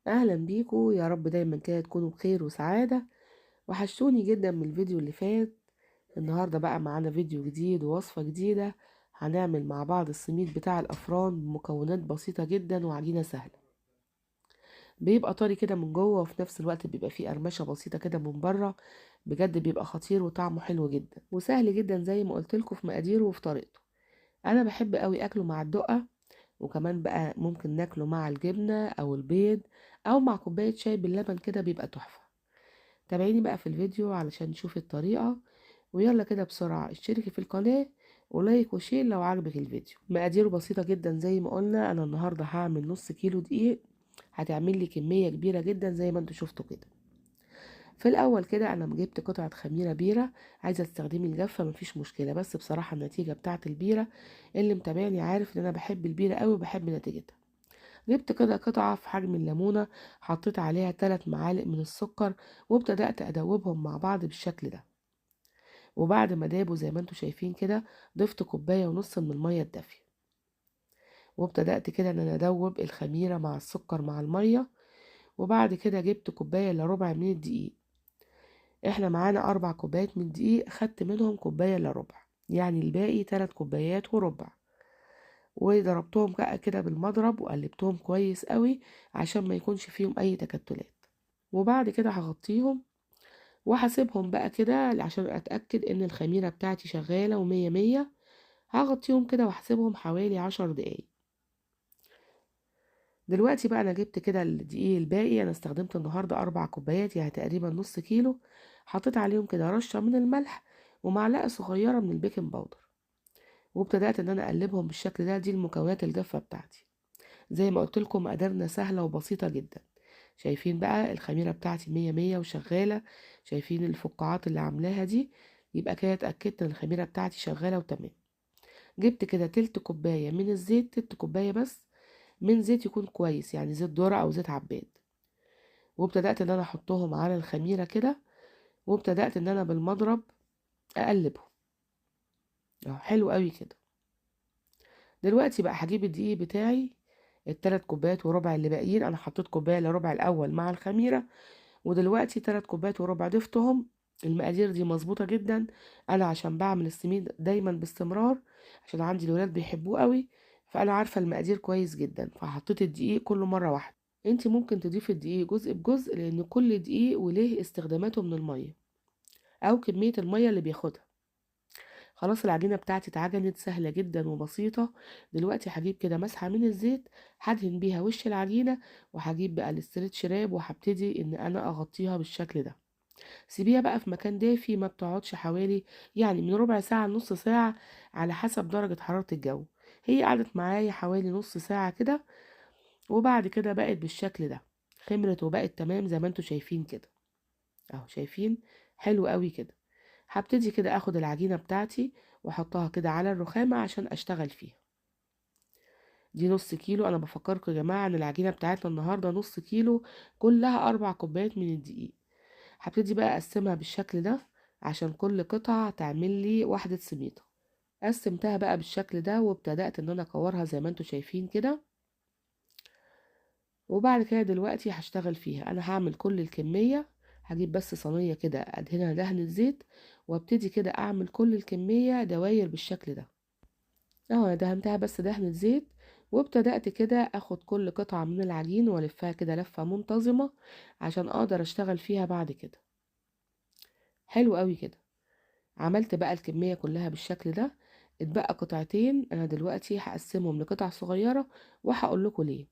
اهلا بيكم، يا رب دايما كده تكونوا بخير وسعادة. وحشتوني جدا من الفيديو اللي فات. النهاردة بقى معانا فيديو جديد ووصفة جديدة. هنعمل مع بعض السميد بتاع الافران بمكونات بسيطة جدا وعجينة سهلة. بيبقى طري كده من جوه وفي نفس الوقت بيبقى فيه قرمشة بسيطة كده من بره. بجد بيبقى خطير وطعمه حلو جدا وسهل جدا زي ما قلت لكم في مقاديره وفي طريقته. انا بحب قوي اكله مع الدقة، وكمان بقى ممكن ناكله مع الجبنة او البيض او مع كوباية شاي باللبن كده بيبقى تحفة. تابعيني بقى في الفيديو علشان تشوفي الطريقة. ويلا كده بسرعة اشتركي في القناة ولايك وشير لو عجبك الفيديو. مقاديره بسيطة جدا زي ما قلنا. انا النهاردة هعمل نص كيلو دقيق. هتعمل لي كمية كبيرة جدا زي ما انتوا شفتوا كده. في الاول كده انا جبت قطعة خميرة بيرة. عايزة تستخدمي الجافة مفيش مشكلة، بس بصراحة النتيجة بتاعت البيرة، اللي متابعني عارف ان انا بحب البيرة قوي وبحب نتيجتها. جبت كده قطعة في حجم الليمونة، حطيت عليها 3 معالق من السكر، وابتدأت أدوبهم مع بعض بالشكل ده. وبعد ما دابوا زي ما انتوا شايفين كده، ضفت كوباية ونص من المية الدافية. وابتدأت كده ان انا ادوب الخميرة مع السكر مع المية. وبعد كده جبت كوباية الا ربع من الدقيق. احنا معانا 4 كوبايات من الدقيق، خدت منهم كوباية الا ربع، يعني الباقي 3 كوبايات وربع. وضربتهم بقى كده بالمضرب وقلبتهم كويس قوي عشان ما يكونش فيهم اي تكتلات. وبعد كده هغطيهم وهسيبهم بقى كده عشان اتأكد ان الخميرة بتاعتي شغالة ومية مية. هغطيهم كده وهسيبهم حوالي 10 دقايق. دلوقتي بقى انا جبت كده الدقيق الباقي. انا استخدمت النهاردة 4 كوبايات يعني تقريبا نص كيلو. حطيت عليهم كده رشة من الملح ومعلقة صغيرة من البيكنج باودر. وابتدأت ان انا اقلبهم بالشكل ده. دي المكونات الجافة بتاعتي. زي ما قلت لكم مقاديرنا سهلة وبسيطة جدا. شايفين بقى الخميرة بتاعتي مية مية وشغالة. شايفين الفقاعات اللي عاملاها دي؟ يبقى كده اتأكدت ان الخميرة بتاعتي شغالة وتمام. جبت كده تلت كوباية من الزيت، تلت كوباية بس من زيت يكون كويس، يعني زيت ذرة او زيت عباد. وابتدأت ان انا احطهم على الخميرة كده. وابتدأت ان انا بالمضرب اقلبهم. حلو قوي كده. دلوقتي بقى هجيب الدقيق بتاعي، التلات كوبايات وربع اللي باقيين. انا حطيت كوبايه الا ربع الاول مع الخميره، ودلوقتي 3 كوبايات وربع ضفتهم. المقادير دي مظبوطة جدا. انا عشان بعمل السميد دايما باستمرار، عشان عندي الولاد بيحبوه قوي، فانا عارفة المقادير كويس جدا، فحطيت الدقيق كله مرة واحدة. انتي ممكن تضيفي الدقيق جزء بجزء، لان كل دقيق وليه استخداماته من المية او كمية المية اللي بياخدها. خلاص العجينة بتاعتي اتعجنت سهلة جدا وبسيطة. دلوقتي هجيب كده مسحة من الزيت، هدهن بيها وش العجينة. وهجيب بقى الاسترتش راب وهبتدي ان انا اغطيها بالشكل ده. سيبيها بقى في مكان دافي، ما بتقعدش حوالي يعني من ربع ساعة لنص ساعة على حسب درجة حرارة الجو. هي قعدت معايا حوالي نص ساعة كده. وبعد كده بقت بالشكل ده، خمرت وبقت تمام زي ما انتوا شايفين كده. اهو شايفين؟ حلو قوي كده. هبتدي كده اخد العجينة بتاعتي واحطها كده على الرخامة عشان اشتغل فيها. دي نص كيلو. انا بفكركم يا جماعة ان العجينة بتاعتنا النهاردة نص كيلو، كلها 4 كوبايات من الدقيق. هبتدي بقى اقسمها بالشكل ده عشان كل قطعة تعمل لي واحدة سميدة. قسمتها بقى بالشكل ده وابتدأت ان انا اكورها زي ما انتوا شايفين كده. وبعد كده دلوقتي هشتغل فيها. انا هعمل كل الكمية. هجيب بس صينية كده ادهنها دهنة زيت، وابتدي كده اعمل كل الكمية دواير بالشكل ده. اهو انا دهنتها بس دهنة زيت. وابتدأت كده اخد كل قطعة من العجين والفها كده لفة منتظمة عشان اقدر اشتغل فيها بعد كده. حلو قوي كده. عملت بقى الكمية كلها بالشكل ده. اتبقى قطعتين. انا دلوقتي هقسمهم لقطع صغيرة وهقول لكم ليه.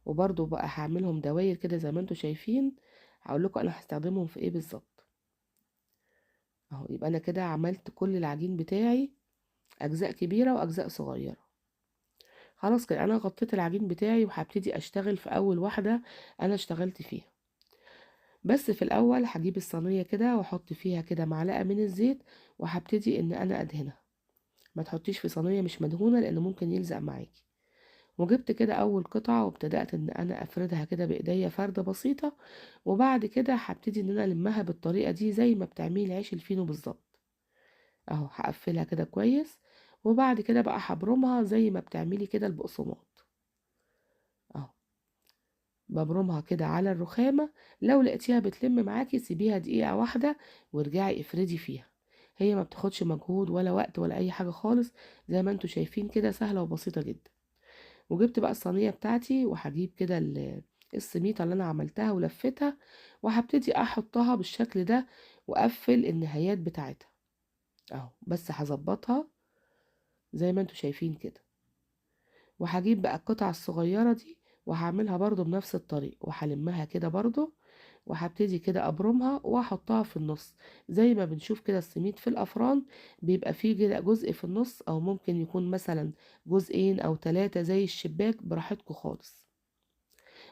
وبرضو بقى هعملهم دواير كده زي ما انتوا شايفين. هقول لكم انا هستخدمهم في ايه بالظبط. اهو يبقى انا كده عملت كل العجين بتاعي، اجزاء كبيرة واجزاء صغيرة. خلاص كده انا غطيت العجين بتاعي وهبتدي اشتغل في اول واحدة انا اشتغلت فيها. بس في الاول هجيب الصينية كده واحط فيها كده معلقة من الزيت، وهبتدي ان انا ادهنها. ما تحطيش في صينية مش مدهونة لان ممكن يلزق معاكي. وجبت كده اول قطعة وابتدأت ان انا افردها كده بايديا فردة بسيطة. وبعد كده هبتدي ان انا المها بالطريقة دي زي ما بتعملي عيش الفينو بالظبط. اهو هقفلها كده كويس. وبعد كده بقى هبرمها زي ما بتعملي كده البقسماط. اهو ببرمها كده على الرخامة. لو لقيتيها بتلم معاكي سيبيها دقيقة واحدة وارجعي افردي فيها. هي ما بتاخدش مجهود ولا وقت ولا اي حاجة خالص، زي ما انتوا شايفين كده سهلة وبسيطة جدا. وجبت بقى الصينية بتاعتي وهجيب كده السميطة اللي انا عملتها ولفتها، وهبتدي احطها بالشكل ده واقفل النهايات بتاعتها اهو. بس هظبطها زي ما انتوا شايفين كده، وهجيب بقى القطع الصغيرة دي وهعملها برضو بنفس الطريقة، وهلمها كده برضو، وهبتدي كده ابرمها واحطها في النص. زي ما بنشوف كده السميد في الافران بيبقى فيه كده جزء في النص، او ممكن يكون مثلا جزئين او ثلاثة زي الشباك، براحتكم خالص.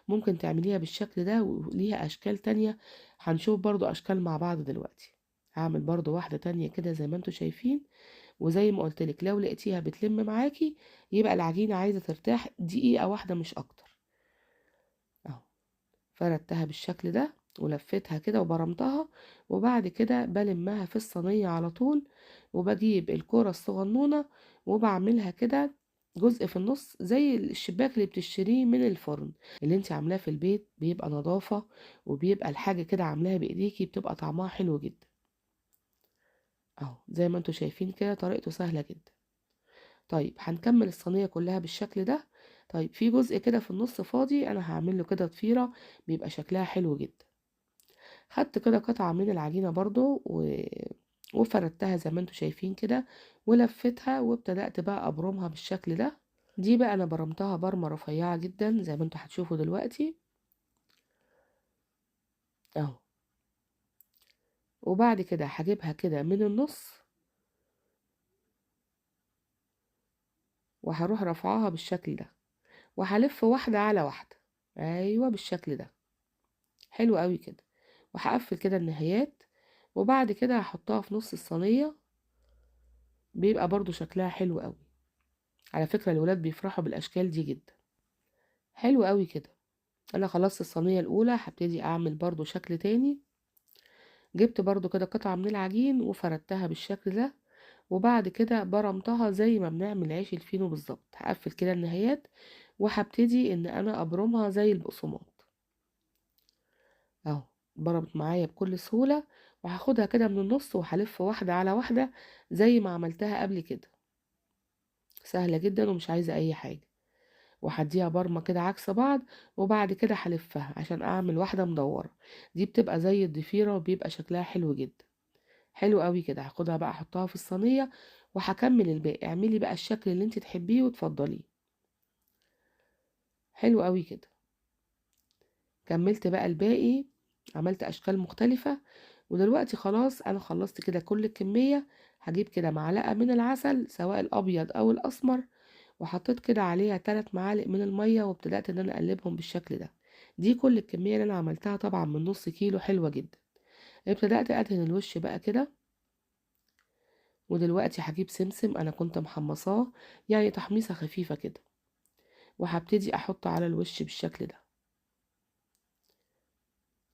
ممكن تعمليها بالشكل ده وليها اشكال تانية، هنشوف برضو اشكال مع بعض دلوقتي. هعمل برضو واحدة تانية كده زي ما انتوا شايفين. وزي ما قلتلك لو لقيتيها بتلم معاكي يبقى العجينة عايزة ترتاح دقيقة واحدة مش اكتر اهو. فردتها بالشكل ده ولفتها كده وبرمتها، وبعد كده بلمها في الصينية على طول، وبجيب الكرة الصغنونة وبعملها كده جزء في النص زي الشباك اللي بتشتريه من الفرن. اللي انت عاملاه في البيت بيبقى نظافة، وبيبقى الحاجة كده عاملاها بايديكي بتبقى طعمها حلو جدا اهو. زي ما انتوا شايفين كده طريقته سهلة جدا. طيب هنكمل الصينية كلها بالشكل ده. طيب في جزء كده في النص فاضي انا هعمل له كده ضفيرة، بيبقى شكلها حلو جدا. خدت كده قطعة من العجينة برضو وفردتها زي ما انتوا شايفين كده، ولفتها وابتدأت بقى ابرمها بالشكل ده. دي بقى انا برمتها برمة رفيعة جدا زي ما انتوا هتشوفوا دلوقتي اهو. وبعد كده هجيبها كده من النص وهروح رفعها بالشكل ده، وهلف واحدة على واحدة. ايوه بالشكل ده، حلو قوي كده. وهقفل كده النهايات، وبعد كده هحطها في نص الصينية. بيبقى برضو شكلها حلو قوي. على فكرة الولاد بيفرحوا بالاشكال دي جدا. حلو قوي كده. انا خلصت الصينية الاولى، هبتدي اعمل برضو شكل تاني. جبت برضو كده قطعة من العجين وفردتها بالشكل ده، وبعد كده برمتها زي ما بنعمل عيش الفينو بالظبط. هقفل كده النهايات، وهبتدي ان انا ابرمها زي البقسماط اهو. برمت معايا بكل سهولة، وهاخدها كده من النص وهلف واحدة على واحدة زي ما عملتها قبل كده. سهلة جدا ومش عايزة اي حاجة. وهديها برمة كده عكس بعض، وبعد كده هلفها عشان اعمل واحدة مدورة. دي بتبقى زي الضفيرة وبيبقى شكلها حلو جدا. حلو قوي كده. هاخدها بقى احطها في الصينية وهكمل الباقي. اعملي بقى الشكل اللي انت تحبيه وتفضليه. حلو قوي كده. كملت بقى الباقي، عملت اشكال مختلفة. ودلوقتي خلاص انا خلصت كده كل الكمية. هجيب كده معلقة من العسل سواء الابيض او الاسمر، وحطيت كده عليها 3 معالق من المية، وابتدأت ان انا اقلبهم بالشكل ده. دي كل الكمية اللي انا عملتها طبعا من نص كيلو، حلوة جدا. ابتدأت ادهن الوش بقى كده. ودلوقتي هجيب سمسم انا كنت محمصاه، يعني تحميصة خفيفة كده، وهبتدي احطه على الوش بالشكل ده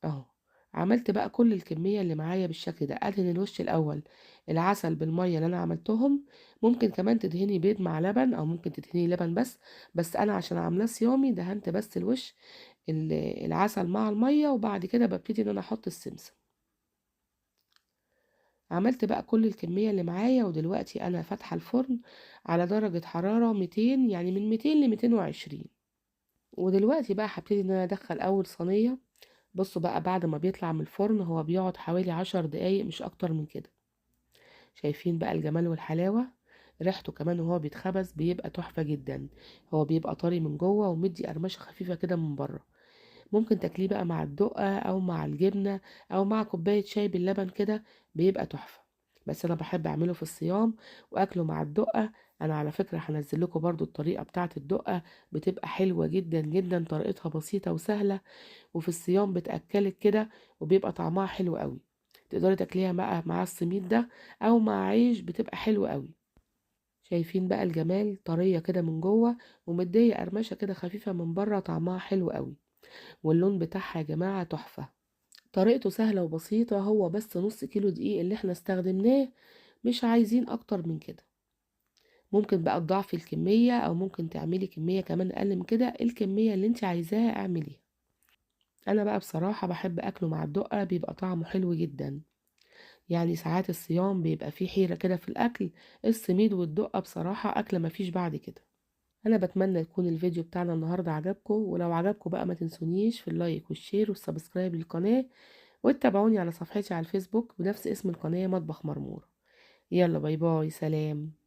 اهو. عملت بقى كل الكمية اللي معايا بالشكل ده. ادهن الوش الاول العسل بالمية اللي انا عملتهم. ممكن كمان تدهني بيض مع لبن، او ممكن تدهني لبن بس. بس انا عشان عاملاه صيامي دهنت بس الوش العسل مع المية، وبعد كده ببتدي ان انا احط السمسم. عملت بقى كل الكمية اللي معايا، ودلوقتي انا فاتحة الفرن على درجة حرارة 200، يعني من 200 ل 220. ودلوقتي بقى هبتدي ان انا ادخل اول صينية. بصوا بقى بعد ما بيطلع من الفرن هو بيقعد حوالي 10 دقايق مش اكتر من كده. شايفين بقى الجمال والحلاوة. ريحته كمان وهو بيتخبز بيبقى تحفة جدا. هو بيبقى طري من جوه ومدي قرمشة خفيفة كده من بره. ممكن تاكليه بقى مع الدقة او مع الجبنة، او مع كوباية شاي باللبن كده، بيبقى تحفة. بس انا بحب اعمله في الصيام واكله مع الدقة. انا على فكرة هنزل لكم برضو الطريقة بتاعة الدقة، بتبقى حلوة جدا جدا، طريقتها بسيطة وسهلة، وفي الصيام بتأكلك كده، وبيبقى طعمها حلو قوي. تقدري تاكليها بقى مع السميد ده او مع عيش، بتبقى حلوة قوي. شايفين بقى الجمال، طرية كده من جوه ومدية قرمشة كده خفيفة من بره، طعمها حلو قوي. واللون بتاعها يا جماعة تحفة. طريقته سهلة وبسيطة، هو بس نص كيلو دقيق اللي احنا استخدمناه، مش عايزين اكتر من كده. ممكن بقى تضاعفي الكمية، او ممكن تعملي كمية كمان اقل من كده، الكمية اللي انت عايزاها اعمليها. انا بقى بصراحة بحب اكله مع الدقة، بيبقى طعمه حلو جدا. يعني ساعات الصيام بيبقى فيه حيرة كده في الاكل، السميد والدقة بصراحة اكلة مفيش بعد كده. انا بتمنى يكون الفيديو بتاعنا النهاردة عجبكم، ولو عجبكم بقى ما تنسونيش في اللايك والشير والسبسكرايب للقناة، وتتابعوني على صفحتي على الفيسبوك بنفس اسم القناة مطبخ مرمورة. يلا باي باي، سلام.